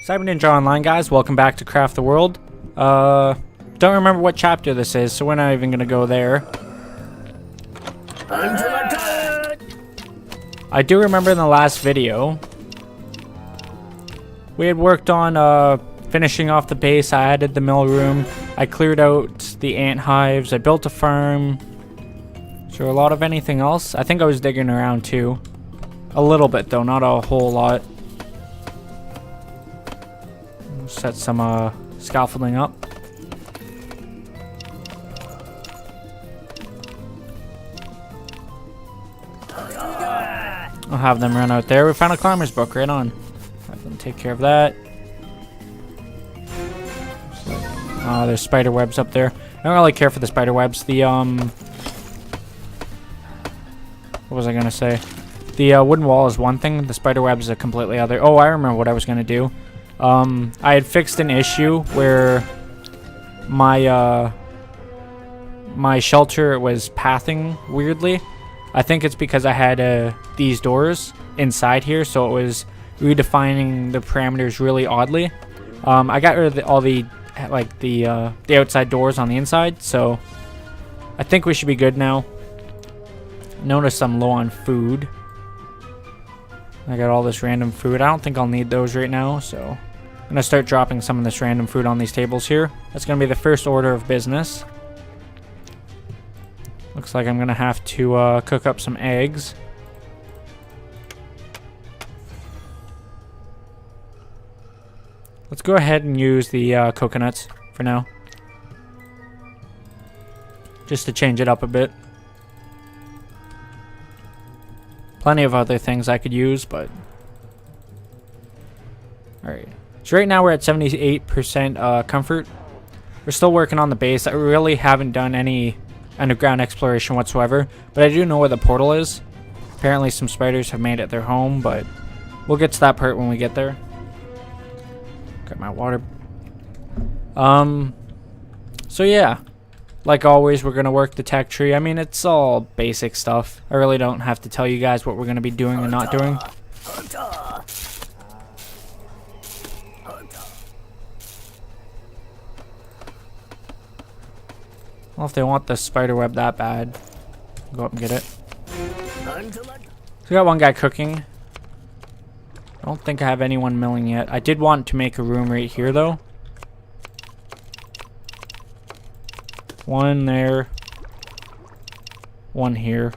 Cyber Ninja Online, guys. Welcome back to Craft the World. Don't remember what chapter this is, so we're not even gonna go there. I do remember in the last video, we had worked on finishing off the base. I added the mill room. I cleared out the ant hives. I built a farm. Is there a lot of anything else? I think I was digging around too. A little bit though, not a whole lot. Set some scaffolding up. I'll have them run out there. We found a climber's book, right on. Have them take care of that. Oh, there's spider webs up there. I don't really care for the spider webs. The what was I gonna say? The wooden wall is one thing. The spider webs is a completely other. Oh, I remember what I was gonna do. I had fixed an issue where my my shelter was pathing weirdly. I think it's because I had these doors inside here, so it was redefining the parameters really oddly. I got rid of all the outside doors on the inside, so I think we should be good now. Notice I'm low on food. I got all this random food. I don't think I'll need those right now, so I'm gonna start dropping some of this random food on these tables here. That's gonna be the first order of business. Looks like I'm gonna have to cook up some eggs. Let's go ahead and use the coconuts for now, just to change it up a bit. Plenty of other things I could use, but alright. So right now we're at 78% comfort. We're still working on the base. I really haven't done any underground exploration whatsoever, but I do know where the portal is. Apparently some spiders have made it their home, but we'll get to that part when we get there. Got my water. So yeah, like always, we're gonna work the tech tree. I mean, it's all basic stuff. I really don't have to tell you guys what we're gonna be doing and not doing. Well, if they want the spider web that bad, go up and get it. So we got one guy cooking. I don't think I have anyone milling yet. I did want to make a room right here though. One there. One here.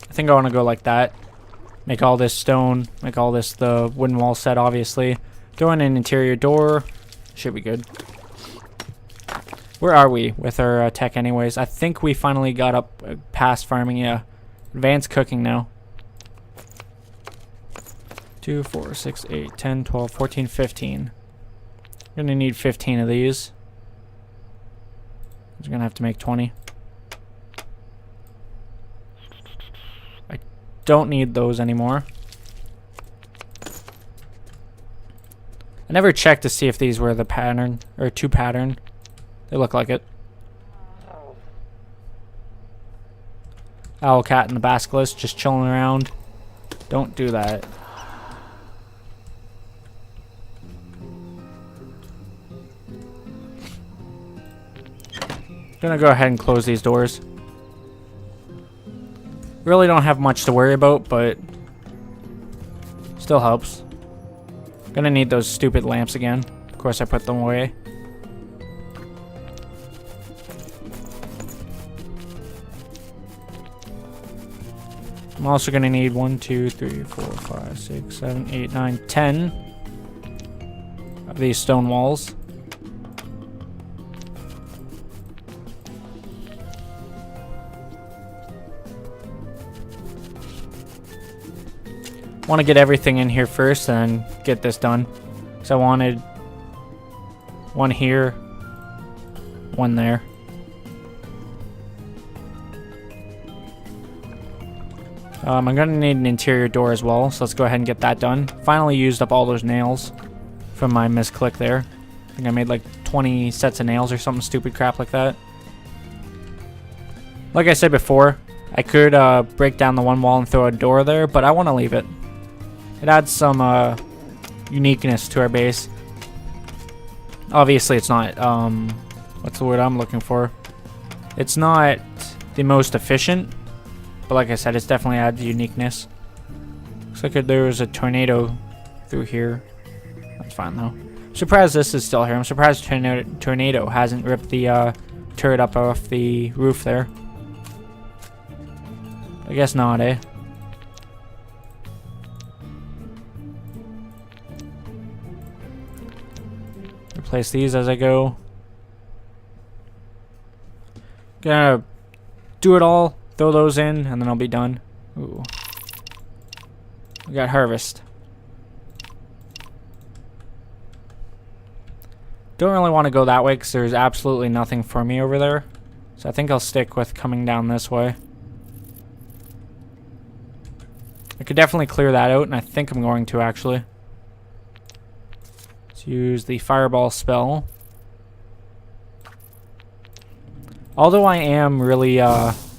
I think I want to go like that. Make all this stone. Make all this the wooden wall set, obviously. Throw in an interior door. Should be good. Where are we with our tech anyways? I think we finally got up past farming. Yeah. Advanced cooking now. 2, 4, 6, 8, 10, 12, 14, 15. We're gonna need 15 of these. We're gonna have to make 20. I don't need those anymore. I never checked to see if these were the pattern or 2 pattern. They look like it. Owl cat and the basilisk just chilling around. Don't do that. Gonna go ahead and close these doors. Really don't have much to worry about, but still helps. Gonna need those stupid lamps again. Of course I put them away. I'm also gonna need 1, 2, 3, 4, 5, 6, 7, 8, 9, 10 of these stone walls. Want to get everything in here first and get this done. So I wanted one here, one there. I'm gonna need an interior door as well, so let's go ahead and get that done. Finally used up all those nails from my misclick there. I think I made like 20 sets of nails or something stupid crap like that. Like I said before, I could break down the one wall and throw a door there, but I want to leave it. It adds some uniqueness to our base. Obviously, it's not, what's the word I'm looking for? It's not the most efficient, but like I said, it's definitely adds uniqueness. Looks like there was a tornado through here. That's fine, though. I'm surprised this is still here. I'm surprised tornado hasn't ripped the turret up off the roof there. I guess not, eh? Replace these as I go. Gonna do it all, throw those in, and then I'll be done. Ooh. We got harvest. Don't really want to go that way because there's absolutely nothing for me over there. So I think I'll stick with coming down this way. I could definitely clear that out, and I think I'm going to actually. Let's use the fireball spell. Although I am really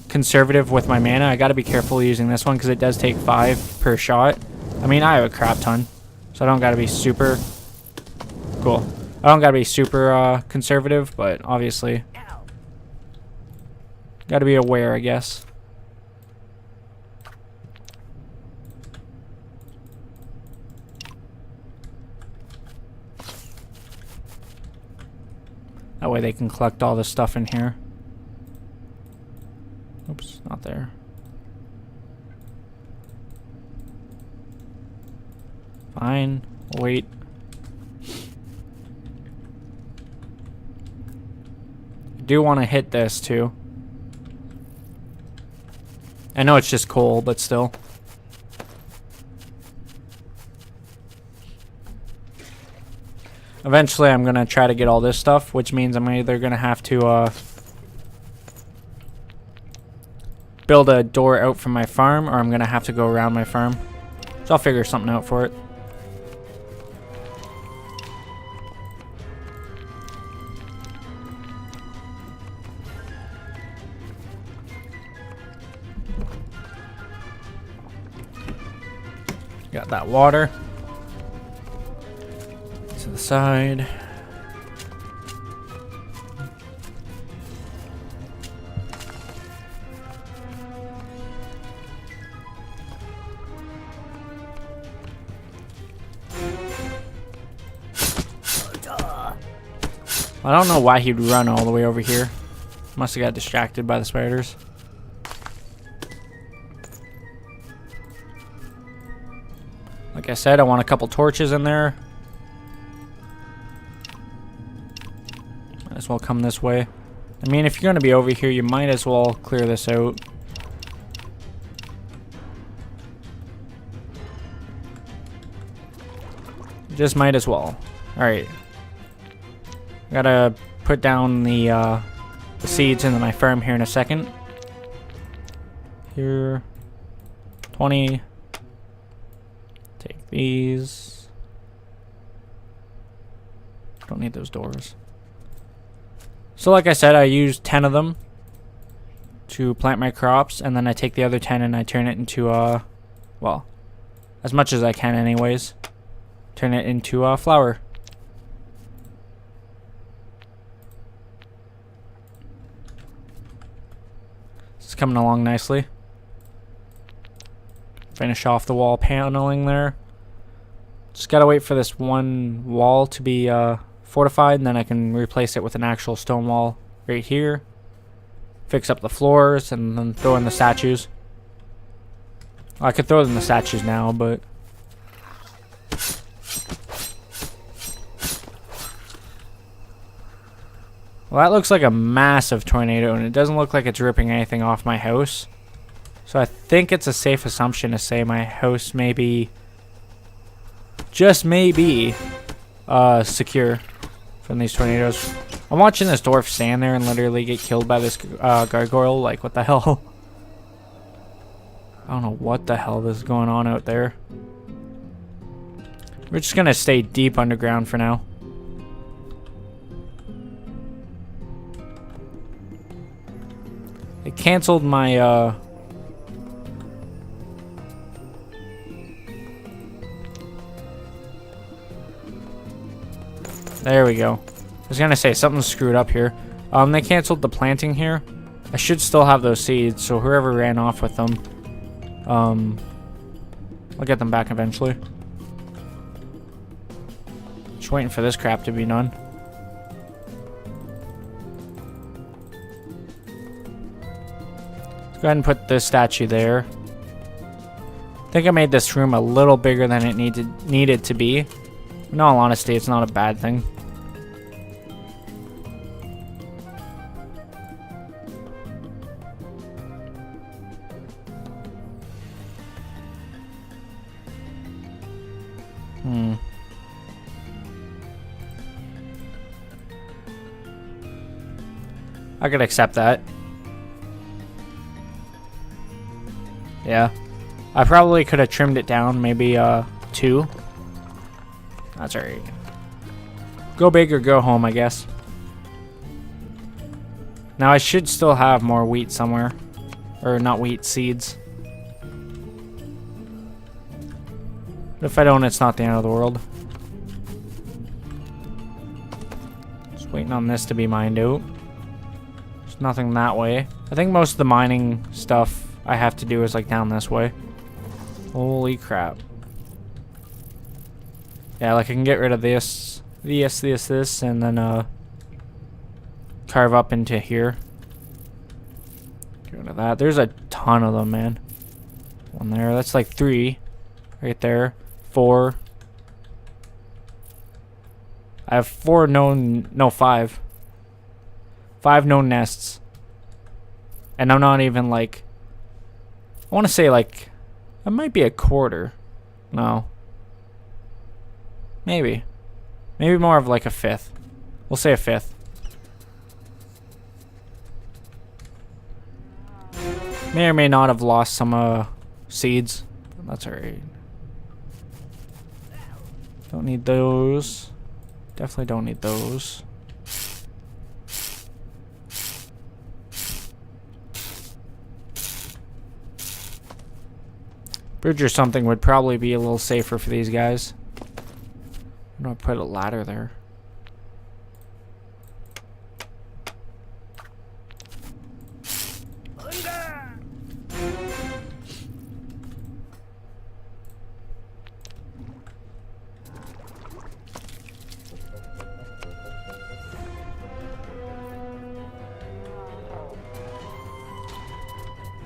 conservative with my mana, I gotta be careful using this one because it does take 5 per shot. I mean, I have a crap ton, so I don't gotta be super cool. I don't gotta be super conservative, but obviously gotta be aware, I guess. That way they can collect all this stuff in here. Oops, not there. Fine, we'll wait. I do want to hit this too. I know it's just coal, but still. Eventually I'm going to try to get all this stuff, which means I'm either going to have to build a door out from my farm, or I'm going to have to go around my farm. So I'll figure something out for it. Got that water. To the side. I don't know why he'd run all the way over here. Must have got distracted by the spiders. Like I said, I want a couple torches in there. Might as well come this way. I mean, if you're going to be over here, you might as well clear this out. Just might as well. Alright. Gotta put down the seeds into my farm here in a second. Here. 20. Take these. Don't need those doors. So like I said, I use 10 of them to plant my crops, and then I take the other 10 and I turn it into well, as much as I can anyways. Turn it into flour. It's coming along nicely. Finish off the wall paneling there. Just gotta wait for this one wall to be fortified, and then I can replace it with an actual stone wall right here. Fix up the floors and then throw in the statues. Well, I could throw in the statues now, but well, that looks like a massive tornado, and it doesn't look like it's ripping anything off my house. So I think it's a safe assumption to say my house may be, just maybe, secure from these tornadoes. I'm watching this dwarf stand there and literally get killed by this gargoyle. Like, what the hell? I don't know what the hell is going on out there. We're just gonna stay deep underground for now. It canceled my There we go. I was gonna say something's screwed up here. They canceled the planting here. I should still have those seeds, so whoever ran off with them, I'll get them back eventually. Just waiting for this crap to be done. Let's go ahead and put this statue there. I think I made this room a little bigger than it needed to be. In all honesty, it's not a bad thing. I could accept that. Yeah. I probably could have trimmed it down, maybe 2. That's alright. Go big or go home, I guess. Now I should still have more wheat somewhere. Or not wheat, seeds. But if I don't, it's not the end of the world. Just waiting on this to be mined out. There's nothing that way. I think most of the mining stuff I have to do is like down this way. Holy crap. Yeah, like I can get rid of this, and then carve up into here. Get rid of that. There's a ton of them, man. One there. That's like 3 right there. 4. I have 4 known, no, 5. 5 known nests. And I'm not even like, I want to say like, it might be a quarter. No. Maybe. Maybe more of like a 5th. We'll say a 5th. May or may not have lost some seeds. That's alright. Don't need those. Definitely don't need those. Bridge or something would probably be a little safer for these guys. I'm gonna put a ladder there.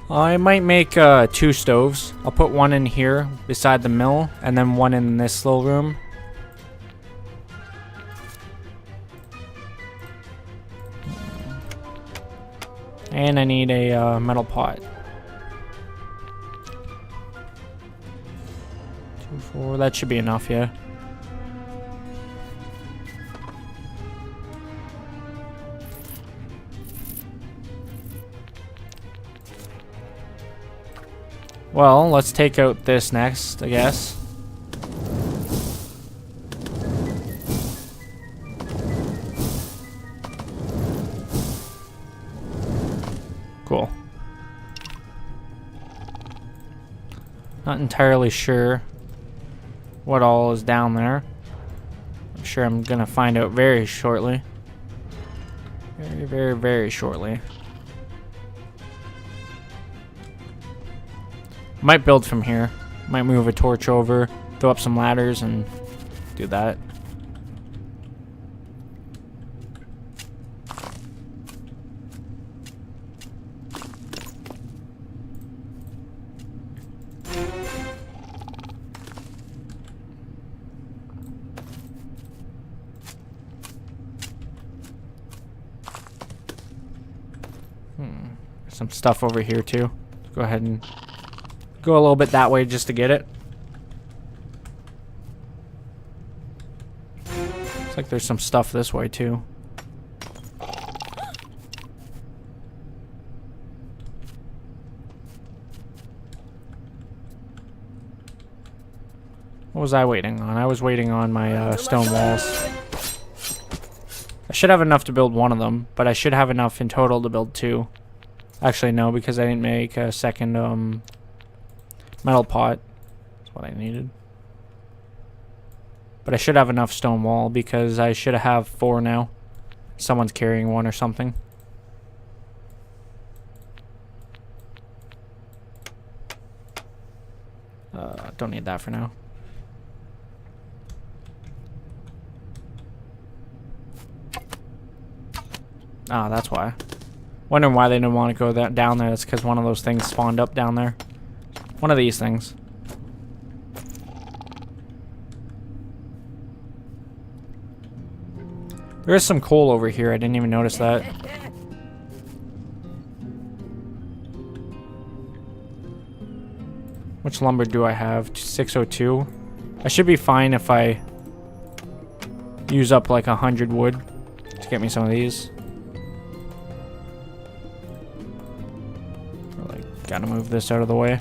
I might make 2 stoves. I'll put one in here beside the mill, and then one in this little room. And I need a metal pot. 2, 4. That should be enough, yeah. Well, let's take out this next, I guess. Cool. Not entirely sure what all is down there. I'm sure I'm gonna find out very shortly. Very, very, very shortly. Might build from here. Might move a torch over, throw up some ladders, and do that. Some stuff over here too. Go ahead and go a little bit that way just to get it. Looks like there's some stuff this way too. What was I waiting on? I was waiting on my stone walls. I should have enough to build one of them, but I should have enough in total to build 2. Actually, no, because I didn't make a second metal pot. That's what I needed. But I should have enough stone wall because I should have 4 now. Someone's carrying one or something. Don't need that for now. Ah, that's why. Wondering why they didn't want to go down there. That's because one of those things spawned up down there. One of these things. There is some coal over here. I didn't even notice that. Which lumber do I have? 602. I should be fine if I use up like 100 wood to get me some of these. Like, gotta move this out of the way.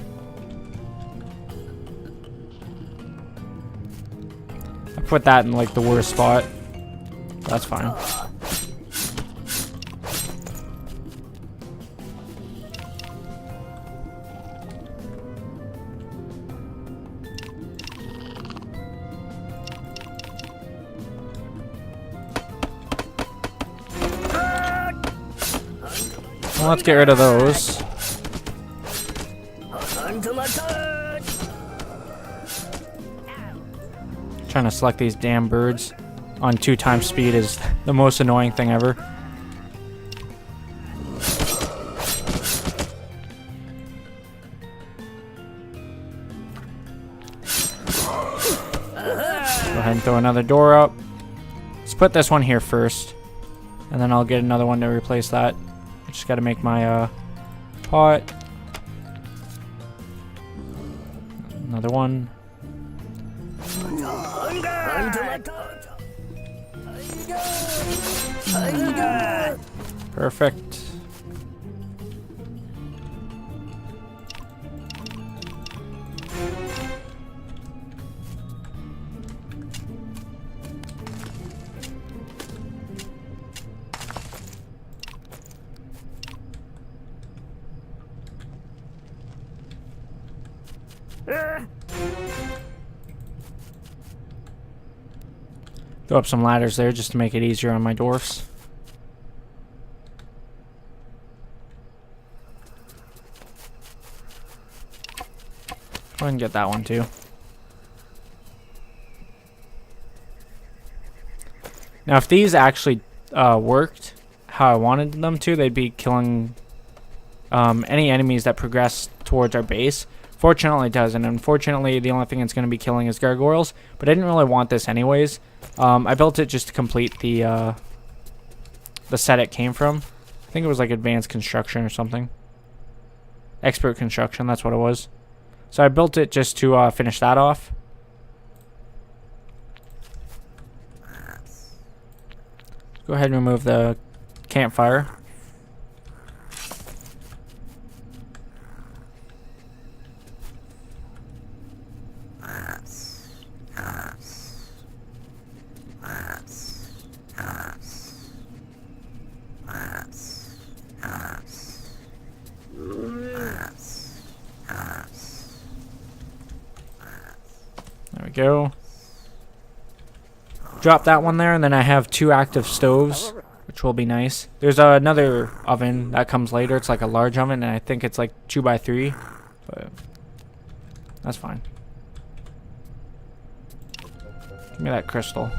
I put that in like the worst spot. That's fine. Well, let's get rid of those. Trying to select these damn birds on 2 times speed is the most annoying thing ever. Go ahead and throw another door up. Let's put this one here first, and then I'll get another one to replace that. I just got to make my pot. Another one. Perfect. Throw up some ladders there just to make it easier on my dwarfs. Go ahead and get that one too. Now if these actually worked how I wanted them to, they'd be killing any enemies that progress towards our base. Fortunately it doesn't. Unfortunately the only thing it's going to be killing is gargoyles, but I didn't really want this anyways. I built it just to complete the set it came from. I think it was like advanced construction or something. Expert construction, that's what it was. So I built it just to finish that off. Go ahead and remove the campfire. There we go. Drop that one there, and then I have 2 active stoves, which will be nice. There's another oven that comes later. It's like a large oven, and I think it's like 2x3, but that's fine. Give me that crystal.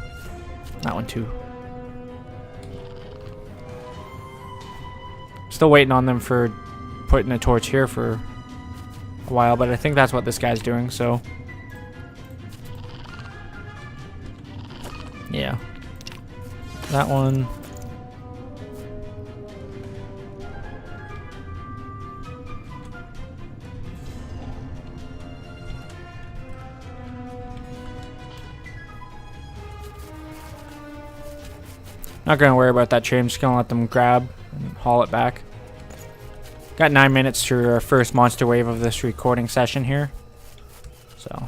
That one too. Still waiting on them for putting a torch here for a while, but I think that's what this guy's doing, so yeah. That one. Not gonna worry about that tree. I'm just gonna let them grab and haul it back. Got 9 minutes to our first monster wave of this recording session here. So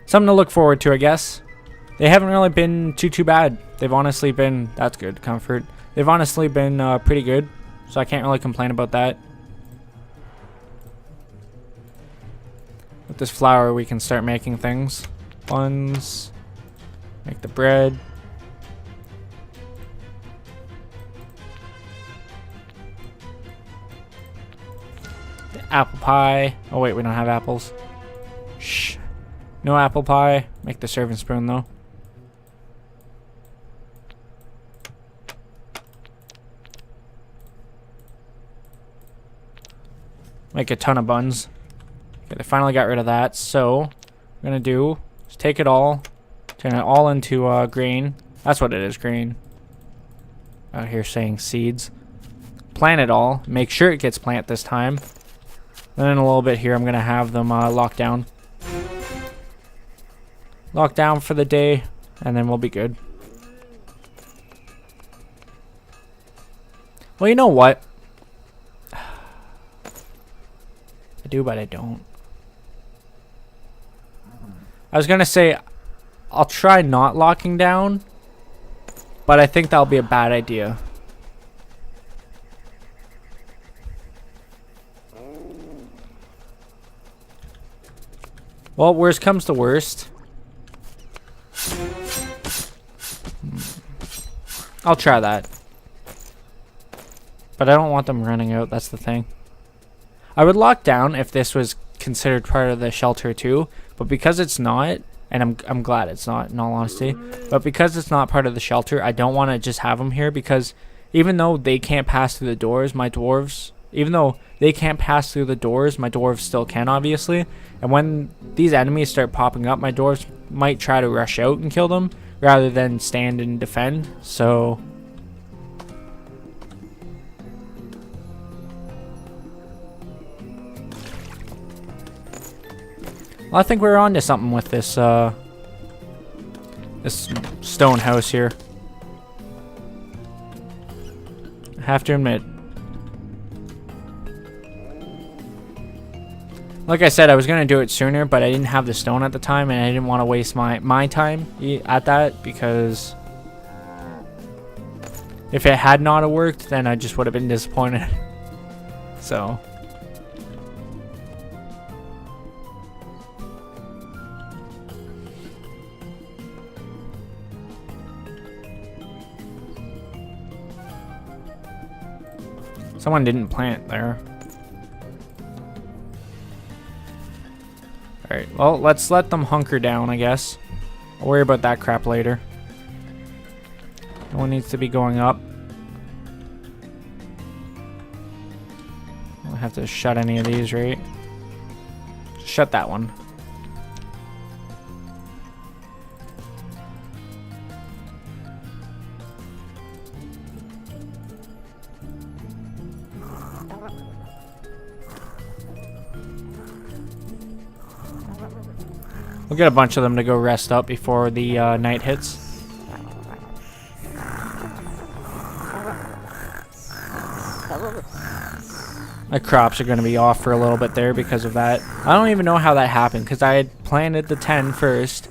something to look forward to, I guess. They haven't really been too bad. They've honestly been, that's good, comfort. They've honestly been pretty good, so I can't really complain about that. With this flour, we can start making things. Buns. Make the bread. The apple pie. Oh wait, we don't have apples. Shh. No apple pie. Make the serving spoon though. Make a ton of buns. Okay, they finally got rid of that. So, what we're gonna do is take it all, turn it all into grain. That's what it is, grain. Out here saying seeds. Plant it all. Make sure it gets planted this time. Then in a little bit here, I'm gonna have them locked down. Locked down for the day, and then we'll be good. Well, you know what? I do, but I don't. I was gonna say I'll try not locking down, but I think that'll be a bad idea. Well, worst comes to worst. I'll try that. But I don't want them running out, that's the thing. I would lock down if this was considered part of the shelter too, but because it's not, and I'm glad it's not in all honesty, but because it's not part of the shelter, I don't want to just have them here because even though they can't pass through the doors, my dwarves, even though they can't pass through the doors, my dwarves still can obviously, and when these enemies start popping up, my dwarves might try to rush out and kill them rather than stand and defend, so... Well, I think we're on to something with this, this stone house here. I have to admit. Like I said, I was going to do it sooner, but I didn't have the stone at the time, and I didn't want to waste my time at that, because if it had not worked, then I just would have been disappointed. So... Someone didn't plant there. Alright, well, let's let them hunker down, I guess. I'll worry about that crap later. No one needs to be going up. I don't have to shut any of these, right? Shut that one. We'll get a bunch of them to go rest up before the night hits. My crops are going to be off for a little bit there because of that. I don't even know how that happened because I had planted the 10 first.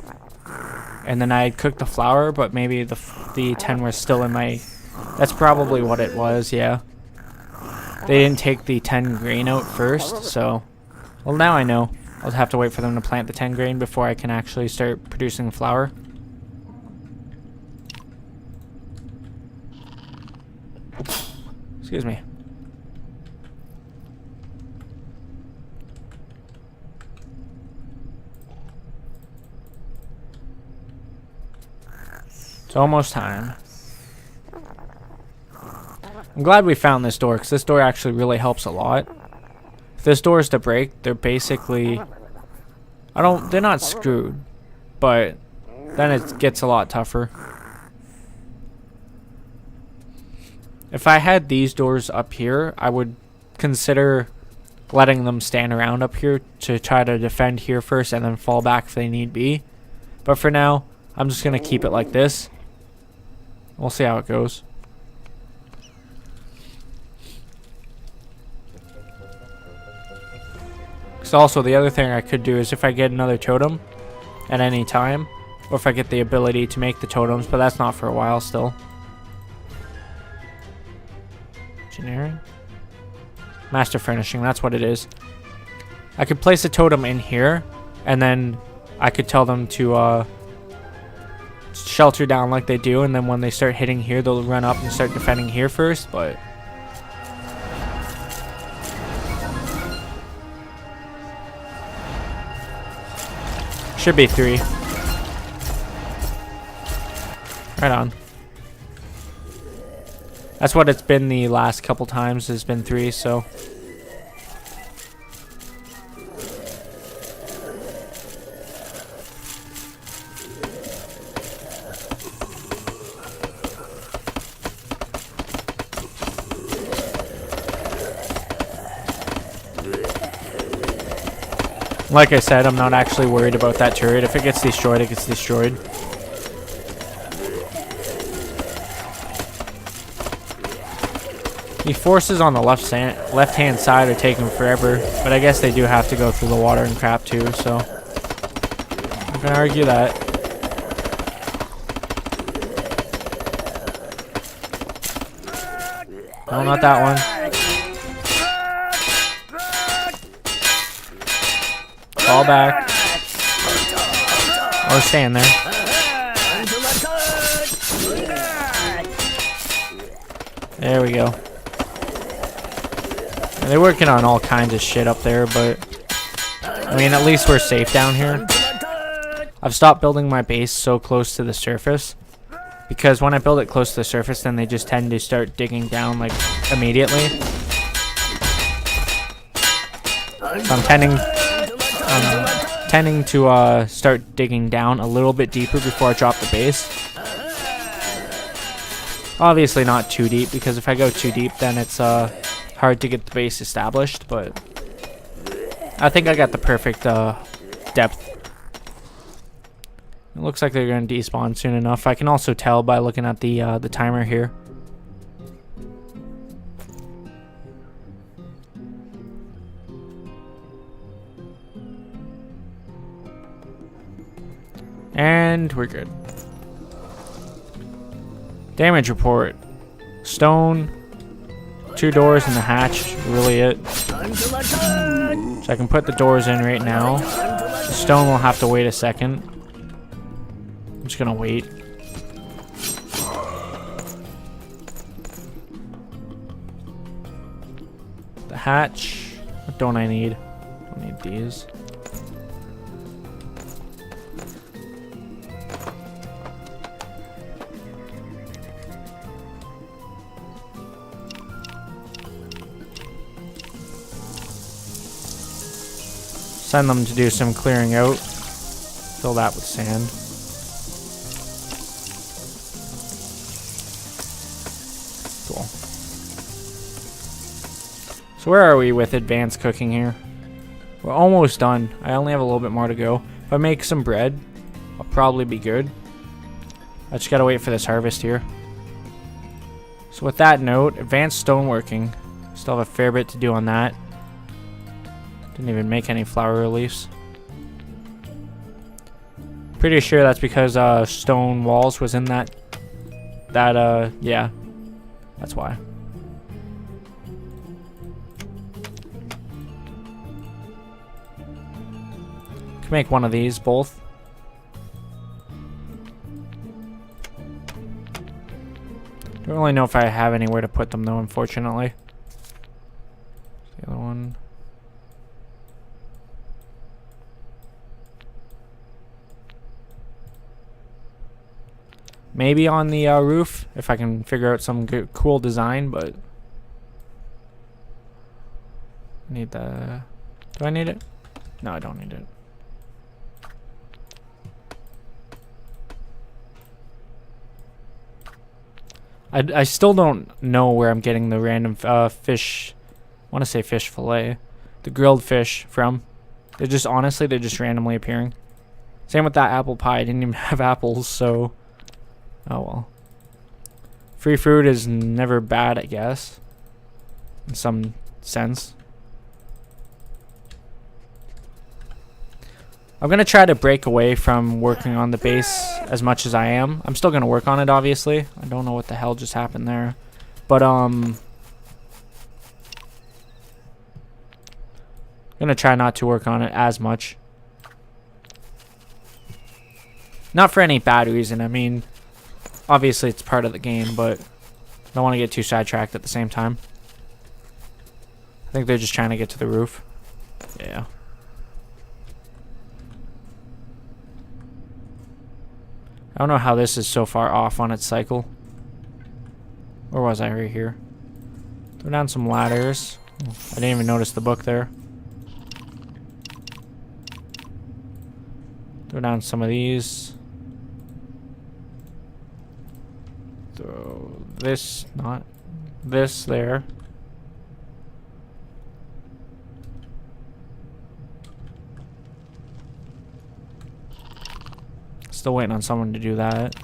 And then I had cooked the flour, but maybe the 10 were still in my... That's probably what it was, yeah. They didn't take the 10 grain out first, so... Well, now I know. I'll have to wait for them to plant the 10 grain before I can actually start producing flour. Excuse me. It's almost time. I'm glad we found this door, because this door actually really helps a lot. If this door is to break, they're basically... they're not screwed, but then it gets a lot tougher. If I had these doors up here, I would consider letting them stand around up here to try to defend here first and then fall back if they need be. But for now, I'm just going to keep it like this. We'll see how it goes. So also the other thing I could do is if I get another totem at any time, or if I get the ability to make the totems, but that's not for a while still. Engineering? Master furnishing, that's what it is. I could place a totem in here, and then I could tell them to shelter down like they do, and then when they start hitting here, they'll run up and start defending here first, but... Should be 3. Right on. That's what it's been the last couple times, has been 3, so... Like I said, I'm not actually worried about that turret. If it gets destroyed, it gets destroyed. The forces on the left-hand side are taking forever, but I guess they do have to go through the water and crap too, so... I'm gonna argue that. No, not that one. Fall back. Or stand there. There we go. And they're working on all kinds of shit up there, but... I mean, at least we're safe down here. I've stopped building my base so close to the surface. Because when I build it close to the surface, then they just tend to start digging down, like, immediately. So I'm tending to start digging down a little bit deeper before I drop the base. Obviously not too deep, because if I go too deep, then it's hard to get the base established, but I think I got the perfect depth. It looks like they're going to despawn soon enough. I can also tell by looking at the timer here. And we're good. Damage report. Stone, 2 doors and the hatch, really it. So I can put the doors in right now. The stone will have to wait a second. I'm just gonna wait. The hatch, what don't I need? Don't need these. Send them to do some clearing out. Fill that with sand. Cool. So where are we with advanced cooking here? We're almost done. I only have a little bit more to go. If I make some bread, I'll probably be good. I just gotta wait for this harvest here. So with that note, advanced stoneworking. Still have a fair bit to do on that. Didn't even make any flower reliefs. Pretty sure that's because stone walls was in that yeah. That's why. Can make one of these, both. Don't really know if I have anywhere to put them though, unfortunately. The other one. Maybe on the roof, if I can figure out some good, cool design, but... I need the... Do I need it? No, I don't need it. I still don't know where I'm getting the random fish... I want to say fish fillet. The grilled fish from. They're just, honestly, they're just randomly appearing. Same with that apple pie. I didn't even have apples, so... Oh well. Free fruit is never bad, I guess. In some sense. I'm going to try to break away from working on the base as much as I am. I'm still going to work on it, obviously. I don't know what the hell just happened there. But, I'm going to try not to work on it as much. Not for any bad reason. I mean, obviously it's part of the game, but don't want to get too sidetracked at the same time. I think they're just trying to get to the roof. Yeah. I don't know how this is so far off on its cycle. Or was I right here? Throw down some ladders. I didn't even notice the book there. Throw down some of these. Throw this, not this there. Still waiting on someone to do that.